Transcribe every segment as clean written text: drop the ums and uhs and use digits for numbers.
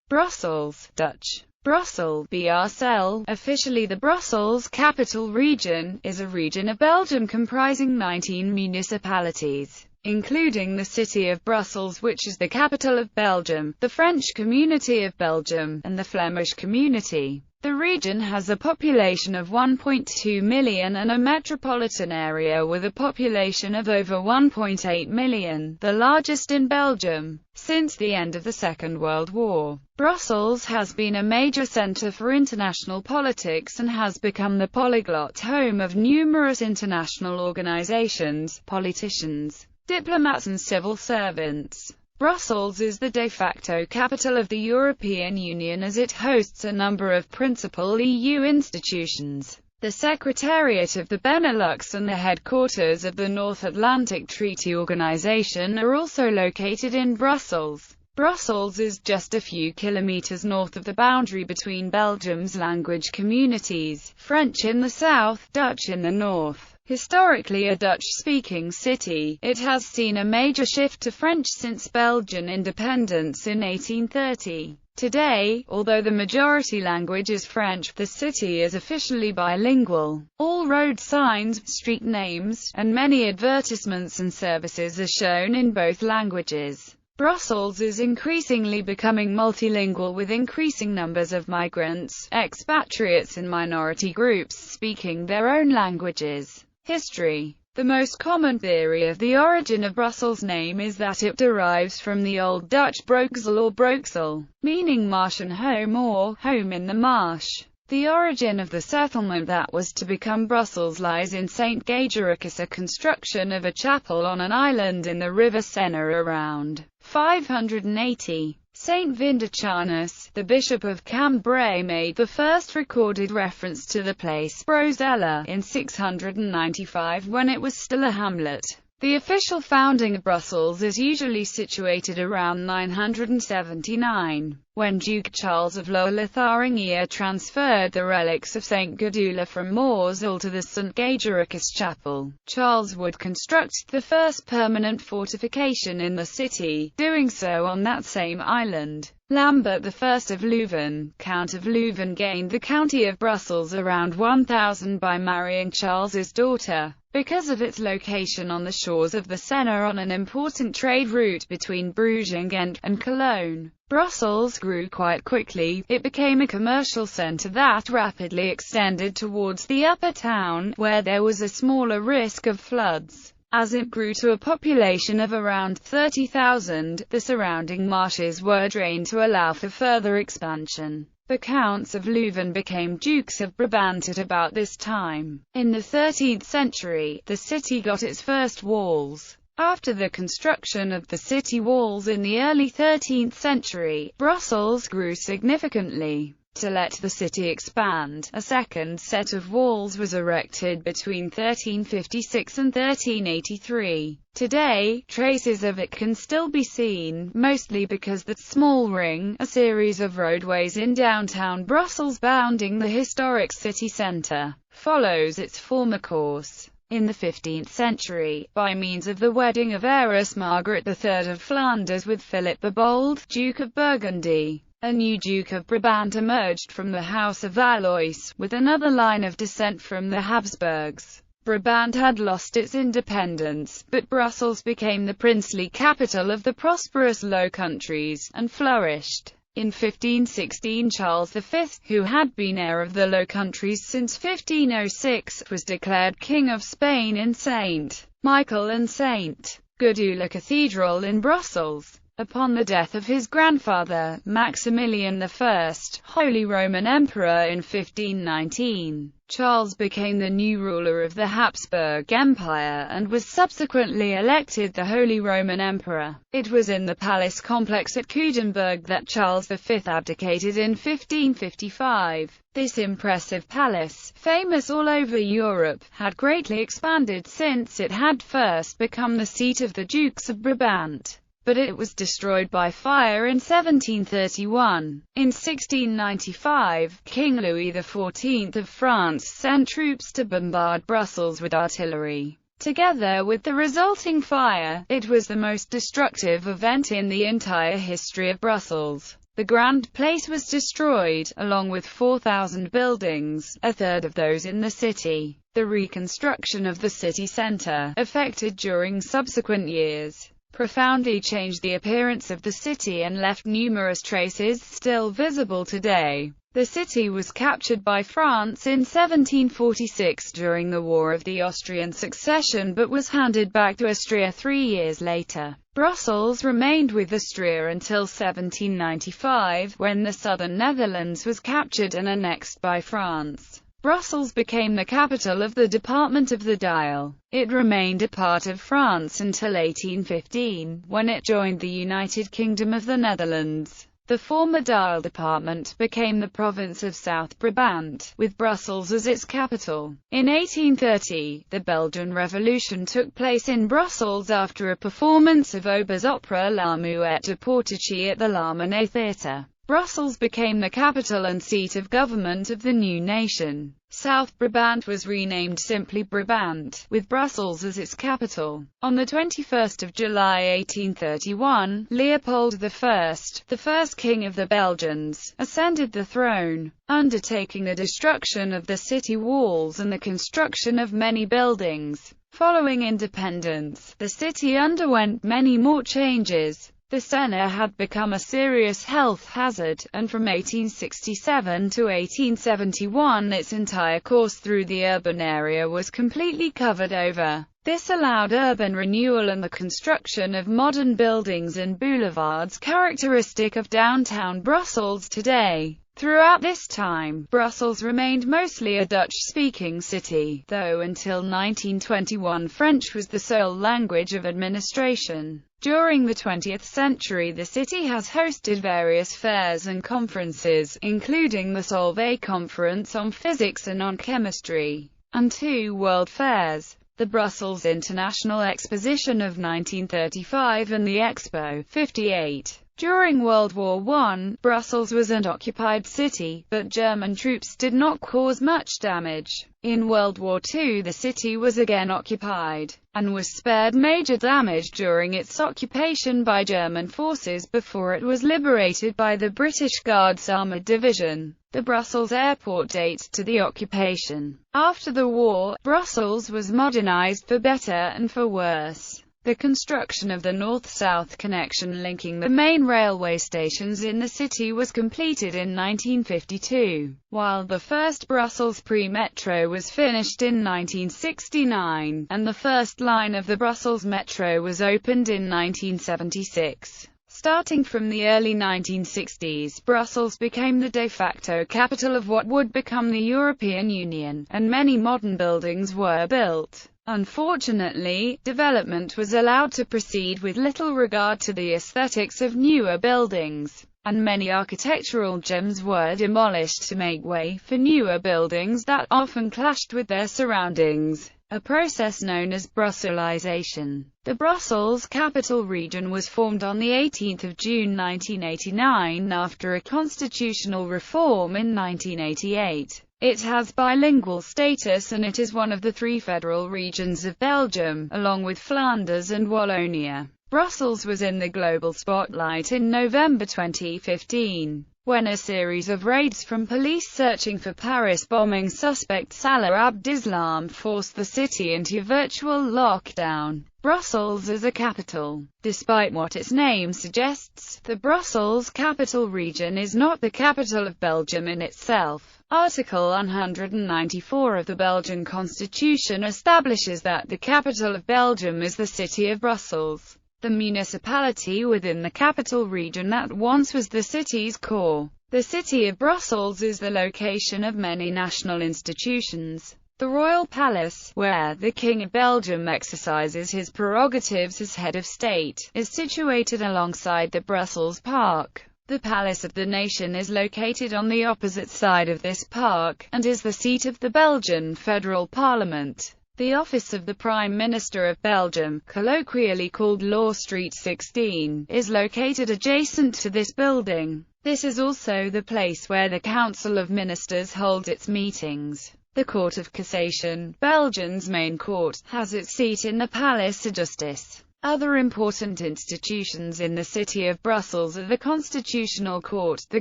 Brussels, Dutch, Brussel, BRCL, officially the Brussels Capital Region, is a region of Belgium comprising 19 municipalities, including the city of Brussels, which is the capital of Belgium, the French Community of Belgium, and the Flemish Community. The region has a population of 1.2 million and a metropolitan area with a population of over 1.8 million, the largest in Belgium. Since the end of the Second World War, Brussels has been a major centre for international politics and has become the polyglot home of numerous international organizations, politicians, diplomats and civil servants. Brussels is the de facto capital of the European Union as it hosts a number of principal EU institutions. The Secretariat of the Benelux and the headquarters of the North Atlantic Treaty Organization are also located in Brussels. Brussels is just a few kilometers north of the boundary between Belgium's language communities, French in the south, Dutch in the north. Historically a Dutch-speaking city, it has seen a major shift to French since Belgian independence in 1830. Today, although the majority language is French, the city is officially bilingual. All road signs, street names, and many advertisements and services are shown in both languages. Brussels is increasingly becoming multilingual with increasing numbers of migrants, expatriates and minority groups speaking their own languages. History. The most common theory of the origin of Brussels' name is that it derives from the Old Dutch broeksel or broeksel, meaning marsh and home or home in the marsh. The origin of the settlement that was to become Brussels lies in St. Gagericus, a construction of a chapel on an island in the River Sena around 580. Saint Vindicianus, the Bishop of Cambrai, made the first recorded reference to the place Brozella in 695 when it was still a hamlet. The official founding of Brussels is usually situated around 979, when Duke Charles of Lower-Lotharingia transferred the relics of St. Gudula from Moorsel to the St. Gagericus Chapel. Charles would construct the first permanent fortification in the city, doing so on that same island. Lambert I of Leuven, Count of Leuven, gained the county of Brussels around 1000 by marrying Charles's daughter. Because of its location on the shores of the Sena on an important trade route between Bruges and Ghent, and Cologne, Brussels grew quite quickly. It became a commercial centre that rapidly extended towards the upper town, where there was a smaller risk of floods. As it grew to a population of around 30,000, the surrounding marshes were drained to allow for further expansion. The Counts of Leuven became Dukes of Brabant at about this time. In the 13th century, the city got its first walls. After the construction of the city walls in the early 13th century, Brussels grew significantly. To let the city expand, a second set of walls was erected between 1356 and 1383. Today, traces of it can still be seen, mostly because the small ring, a series of roadways in downtown Brussels bounding the historic city centre, follows its former course. In the 15th century, by means of the wedding of heiress Margaret III of Flanders with Philip the Bold, Duke of Burgundy, a new Duke of Brabant emerged from the House of Valois, with another line of descent from the Habsburgs. Brabant had lost its independence, but Brussels became the princely capital of the prosperous Low Countries, and flourished. In 1516 Charles V, who had been heir of the Low Countries since 1506, was declared King of Spain in St. Michael and St. Gudula Cathedral in Brussels. Upon the death of his grandfather, Maximilian I, Holy Roman Emperor in 1519, Charles became the new ruler of the Habsburg Empire and was subsequently elected the Holy Roman Emperor. It was in the palace complex at Coudenberg that Charles V abdicated in 1555. This impressive palace, famous all over Europe, had greatly expanded since it had first become the seat of the Dukes of Brabant. But it was destroyed by fire in 1731. In 1695, King Louis XIV of France sent troops to bombard Brussels with artillery. Together with the resulting fire, it was the most destructive event in the entire history of Brussels. The Grand Place was destroyed, along with 4,000 buildings, a third of those in the city. The reconstruction of the city centre, effected during subsequent years, profoundly changed the appearance of the city and left numerous traces still visible today. The city was captured by France in 1746 during the War of the Austrian Succession but was handed back to Austria 3 years later. Brussels remained with Austria until 1795, when the southern Netherlands was captured and annexed by France. Brussels became the capital of the Department of the Dial. It remained a part of France until 1815, when it joined the United Kingdom of the Netherlands. The former Dial department became the province of South Brabant, with Brussels as its capital. In 1830, the Belgian Revolution took place in Brussels after a performance of Auber's opera La Muette de Portici at the La Monnaie Theatre. Brussels became the capital and seat of government of the new nation. South Brabant was renamed simply Brabant, with Brussels as its capital. On 21 July 1831, Leopold I, the first king of the Belgians, ascended the throne, undertaking the destruction of the city walls and the construction of many buildings. Following independence, the city underwent many more changes. The Sena had become a serious health hazard, and from 1867 to 1871 its entire course through the urban area was completely covered over. This allowed urban renewal and the construction of modern buildings and boulevards characteristic of downtown Brussels today. Throughout this time, Brussels remained mostly a Dutch-speaking city, though until 1921 French was the sole language of administration. During the 20th century the city has hosted various fairs and conferences, including the Solvay Conference on Physics and on Chemistry, and 2 World Fairs, the Brussels International Exposition of 1935 and the Expo 58. During World War I, Brussels was an occupied city, but German troops did not cause much damage. In World War II the city was again occupied, and was spared major damage during its occupation by German forces before it was liberated by the British Guards Armoured Division. The Brussels airport dates to the occupation. After the war, Brussels was modernized for better and for worse. The construction of the north-south connection linking the main railway stations in the city was completed in 1952, while the first Brussels pre-metro was finished in 1969, and the first line of the Brussels metro was opened in 1976. Starting from the early 1960s, Brussels became the de facto capital of what would become the European Union, and many modern buildings were built. Unfortunately, development was allowed to proceed with little regard to the aesthetics of newer buildings, and many architectural gems were demolished to make way for newer buildings that often clashed with their surroundings, a process known as Brusselisation. The Brussels Capital Region was formed on 18 June 1989 after a constitutional reform in 1988. It has bilingual status and it is one of the 3 federal regions of Belgium, along with Flanders and Wallonia. Brussels was in the global spotlight in November 2015, when a series of raids from police searching for Paris bombing suspect Salah Abdeslam forced the city into virtual lockdown. Brussels is a capital. Despite what its name suggests, the Brussels Capital Region is not the capital of Belgium in itself. Article 194 of the Belgian Constitution establishes that the capital of Belgium is the city of Brussels, the municipality within the capital region that once was the city's core. The city of Brussels is the location of many national institutions. The Royal Palace, where the King of Belgium exercises his prerogatives as head of state, is situated alongside the Brussels Park. The Palace of the Nation is located on the opposite side of this park, and is the seat of the Belgian Federal Parliament. The office of the Prime Minister of Belgium, colloquially called Law Street 16, is located adjacent to this building. This is also the place where the Council of Ministers holds its meetings. The Court of Cassation, Belgium's main court, has its seat in the Palais de Justice. Other important institutions in the City of Brussels are the Constitutional Court, the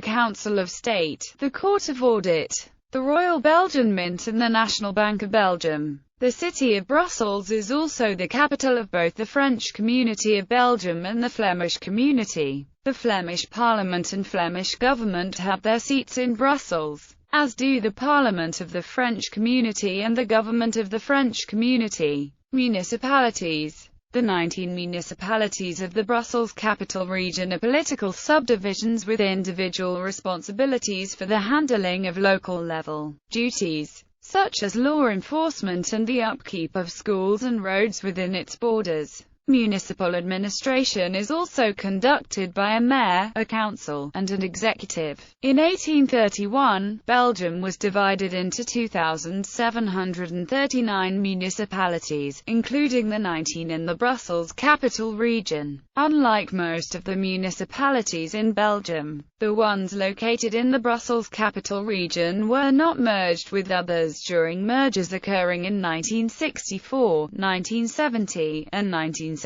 Council of State, the Court of Audit, the Royal Belgian Mint and the National Bank of Belgium. The City of Brussels is also the capital of both the French Community of Belgium and the Flemish Community. The Flemish Parliament and Flemish government have their seats in Brussels, as do the Parliament of the French Community and the Government of the French Community. Municipalities. The 19 municipalities of the Brussels Capital Region are political subdivisions with individual responsibilities for the handling of local-level duties, such as law enforcement and the upkeep of schools and roads within its borders. Municipal administration is also conducted by a mayor, a council, and an executive. In 1831, Belgium was divided into 2,739 municipalities, including the 19 in the Brussels Capital Region. Unlike most of the municipalities in Belgium, the ones located in the Brussels Capital Region were not merged with others during mergers occurring in 1964, 1970, and 1975.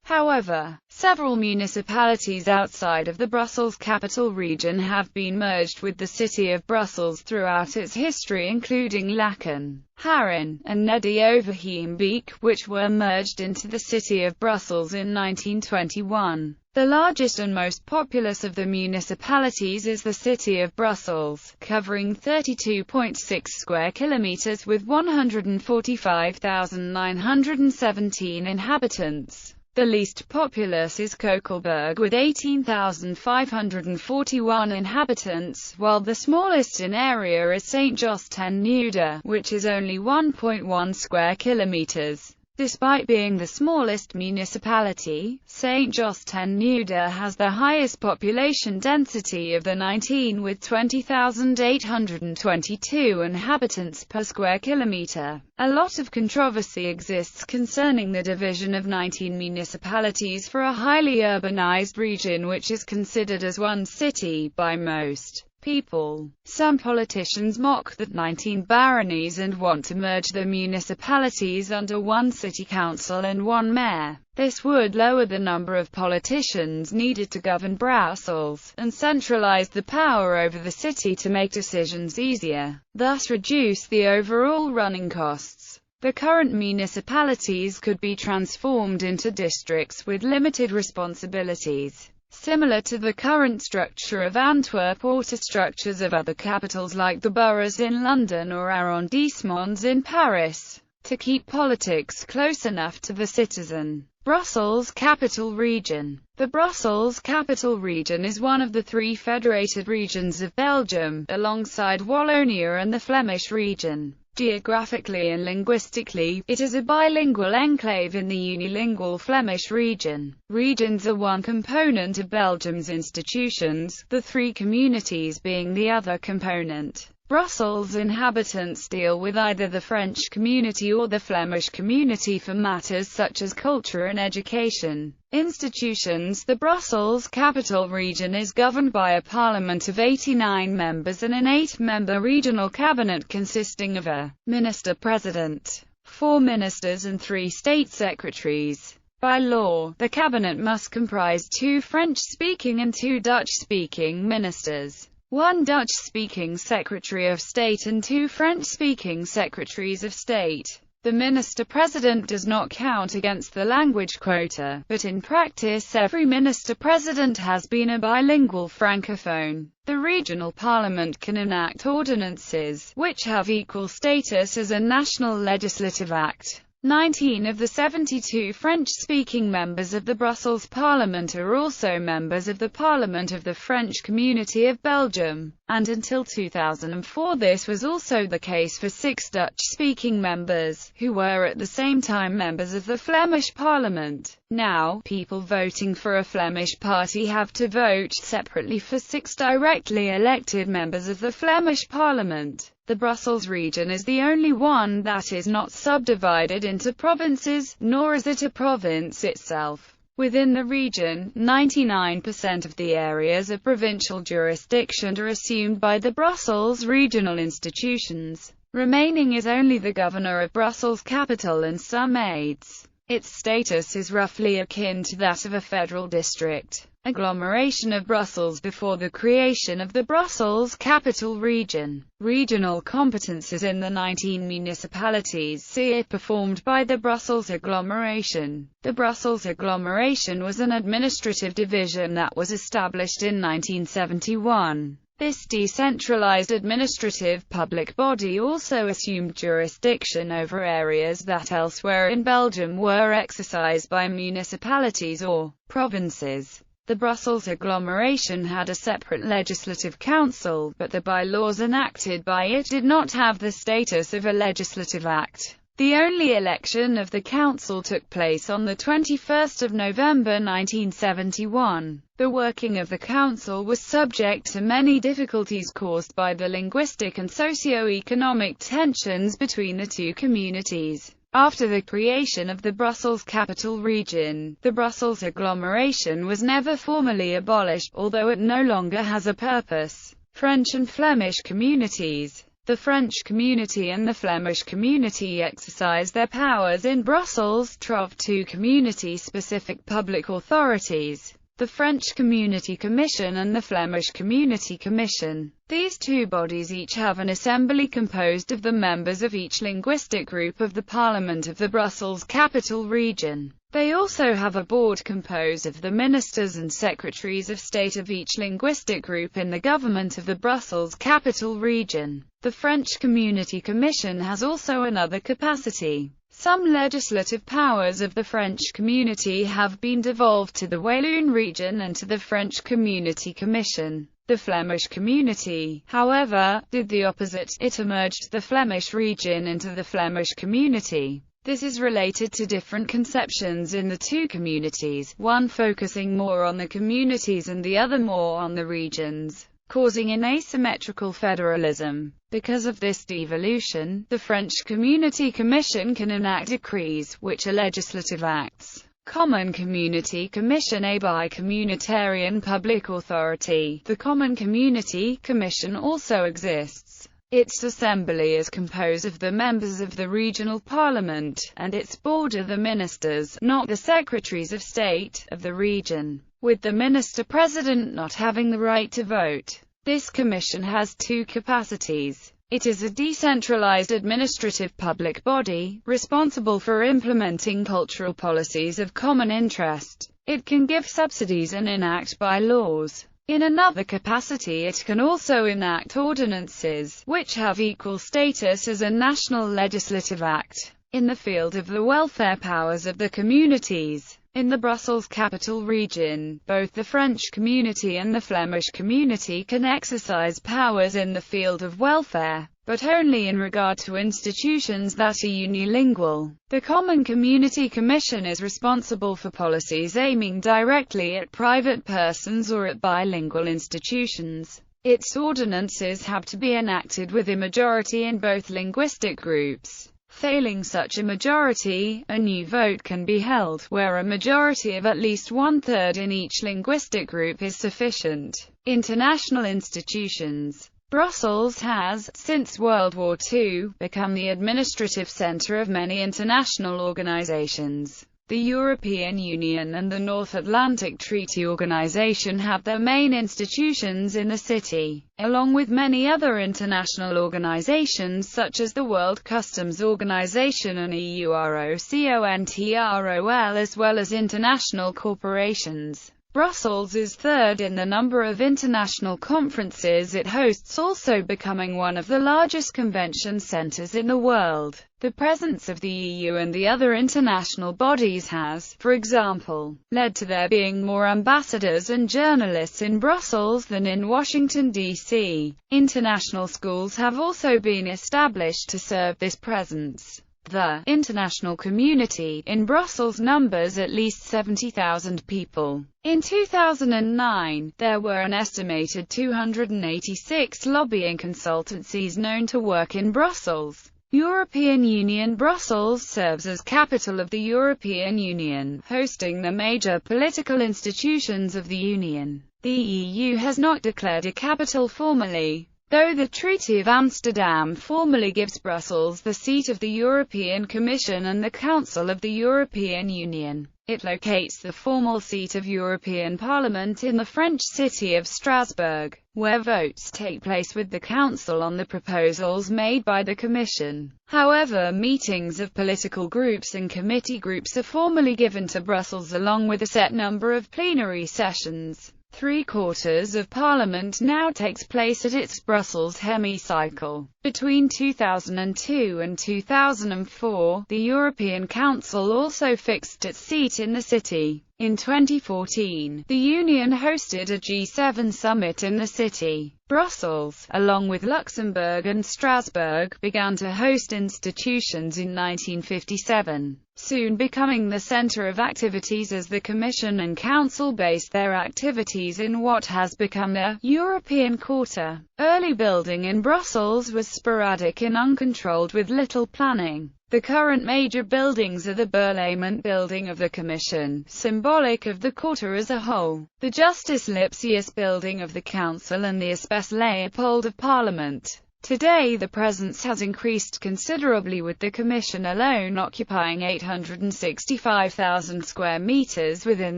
However, several municipalities outside of the Brussels Capital Region have been merged with the City of Brussels throughout its history, including Laeken, Haren, and Neder-Overheembeek, which were merged into the City of Brussels in 1921. The largest and most populous of the municipalities is the City of Brussels, covering 32.6 square kilometers with 145,917 inhabitants. The least populous is Kokelberg with 18,541 inhabitants, while the smallest in area is Saint-Jos-ten-Noode, which is only 1.1 square kilometers. Despite being the smallest municipality, Saint-Jos-ten-Noode has the highest population density of the 19 with 20,822 inhabitants per square kilometer. A lot of controversy exists concerning the division of 19 municipalities for a highly urbanized region which is considered as one city by most people. Some politicians mock the 19 baronies and want to merge the municipalities under one city council and one mayor. This would lower the number of politicians needed to govern Brussels, and centralize the power over the city to make decisions easier, thus reduce the overall running costs. The current municipalities could be transformed into districts with limited responsibilities, similar to the current structure of Antwerp or to structures of other capitals like the boroughs in London or arrondissements in Paris, to keep politics close enough to the citizen. Brussels Capital Region. The Brussels Capital Region is one of the three federated regions of Belgium, alongside Wallonia and the Flemish region. Geographically and linguistically, it is a bilingual enclave in the unilingual Flemish region. Regions are one component of Belgium's institutions, the three communities being the other component. Brussels inhabitants deal with either the French community or the Flemish community for matters such as culture and education. Institutions. The Brussels Capital Region is governed by a parliament of 89 members and an 8-member regional cabinet consisting of a minister-president, 4 ministers and 3 state secretaries. By law, the cabinet must comprise 2 French-speaking and 2 Dutch-speaking ministers, 1 Dutch-speaking Secretary of State and 2 French-speaking Secretaries of State. The minister-president does not count against the language quota, but in practice every minister-president has been a bilingual francophone. The regional parliament can enact ordinances, which have equal status as a national legislative act. 19 of the 72 French-speaking members of the Brussels Parliament are also members of the Parliament of the French Community of Belgium, and until 2004 this was also the case for 6 Dutch-speaking members, who were at the same time members of the Flemish Parliament. Now, people voting for a Flemish party have to vote separately for 6 directly elected members of the Flemish Parliament. The Brussels region is the only one that is not subdivided into provinces, nor is it a province itself. Within the region, 99% of the areas of provincial jurisdiction are assumed by the Brussels regional institutions. Remaining is only the governor of Brussels capital and some aides. Its status is roughly akin to that of a federal district agglomeration of Brussels before the creation of the Brussels Capital Region. Regional competences in the 19 municipalities are performed by the Brussels agglomeration. The Brussels agglomeration was an administrative division that was established in 1971. This decentralized administrative public body also assumed jurisdiction over areas that elsewhere in Belgium were exercised by municipalities or provinces. The Brussels agglomeration had a separate legislative council, but the bylaws enacted by it did not have the status of a legislative act. The only election of the council took place on 21 November 1971. The working of the council was subject to many difficulties caused by the linguistic and socio-economic tensions between the two communities. After the creation of the Brussels Capital Region, the Brussels agglomeration was never formally abolished, although it no longer has a purpose. French and Flemish communities. The French community and the Flemish community exercise their powers in Brussels, two community-specific public authorities. The French Community Commission and the Flemish Community Commission. These two bodies each have an assembly composed of the members of each linguistic group of the Parliament of the Brussels Capital Region. They also have a board composed of the ministers and secretaries of state of each linguistic group in the government of the Brussels Capital Region. The French Community Commission has also another capacity. Some legislative powers of the French community have been devolved to the Walloon region and to the French Community Commission. The Flemish community, however, did the opposite. It merged the Flemish region into the Flemish community. This is related to different conceptions in the two communities, one focusing more on the communities and the other more on the regions, causing an asymmetrical federalism. Because of this devolution, the French Community Commission can enact decrees, which are legislative acts. Common Community Commission, a bi-communitarian public authority. The Common Community Commission also exists. Its assembly is composed of the members of the regional parliament, and its board are the ministers, not the secretaries of state, of the region, with the minister-president not having the right to vote. This commission has two capacities. It is a decentralized administrative public body, responsible for implementing cultural policies of common interest. It can give subsidies and enact bylaws. In another capacity it can also enact ordinances, which have equal status as a national legislative act, in the field of the welfare powers of the communities. In the Brussels Capital Region, both the French community and the Flemish community can exercise powers in the field of welfare, but only in regard to institutions that are unilingual. The Common Community Commission is responsible for policies aiming directly at private persons or at bilingual institutions. Its ordinances have to be enacted with a majority in both linguistic groups. Failing such a majority, a new vote can be held, where a majority of at least one-third in each linguistic group is sufficient. International institutions. Brussels has, since World War II, become the administrative center of many international organizations. The European Union and the North Atlantic Treaty Organization have their main institutions in the city, along with many other international organizations such as the World Customs Organization and EUROCONTROL, as well as international corporations. Brussels is third in the number of international conferences it hosts, also becoming one of the largest convention centers in the world. The presence of the EU and the other international bodies has, for example, led to there being more ambassadors and journalists in Brussels than in Washington, D.C. International schools have also been established to serve this presence. The international community in Brussels numbers at least 70,000 people. In 2009, there were an estimated 286 lobbying consultancies known to work in Brussels. European Union. Brussels serves as capital of the European Union, hosting the major political institutions of the Union. The EU has not declared a capital formally. Though the Treaty of Amsterdam formally gives Brussels the seat of the European Commission and the Council of the European Union, it locates the formal seat of European Parliament in the French city of Strasbourg, where votes take place with the Council on the proposals made by the Commission. However, meetings of political groups and committee groups are formally given to Brussels along with a set number of plenary sessions. Three-quarters of Parliament now takes place at its Brussels hemicycle. Between 2002 and 2004, the European Council also fixed its seat in the city. In 2014, the Union hosted a G7 summit in the city. Brussels, along with Luxembourg and Strasbourg, began to host institutions in 1957, soon becoming the center of activities as the Commission and Council based their activities in what has become the European Quarter. Early building in Brussels was sporadic and uncontrolled with little planning. The current major buildings are the Parlement building of the Commission, symbolic of the Quarter as a whole, the Justice Lipsius building of the Council and the Espace Léopold of Parliament. Today the presence has increased considerably, with the Commission alone occupying 865,000 square meters within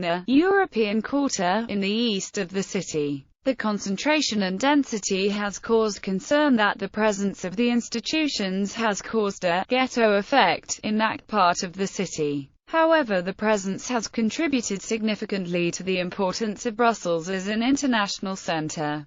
the European Quarter, in the east of the city. The concentration and density has caused concern that the presence of the institutions has caused a ghetto effect in that part of the city. However, the presence has contributed significantly to the importance of Brussels as an international center.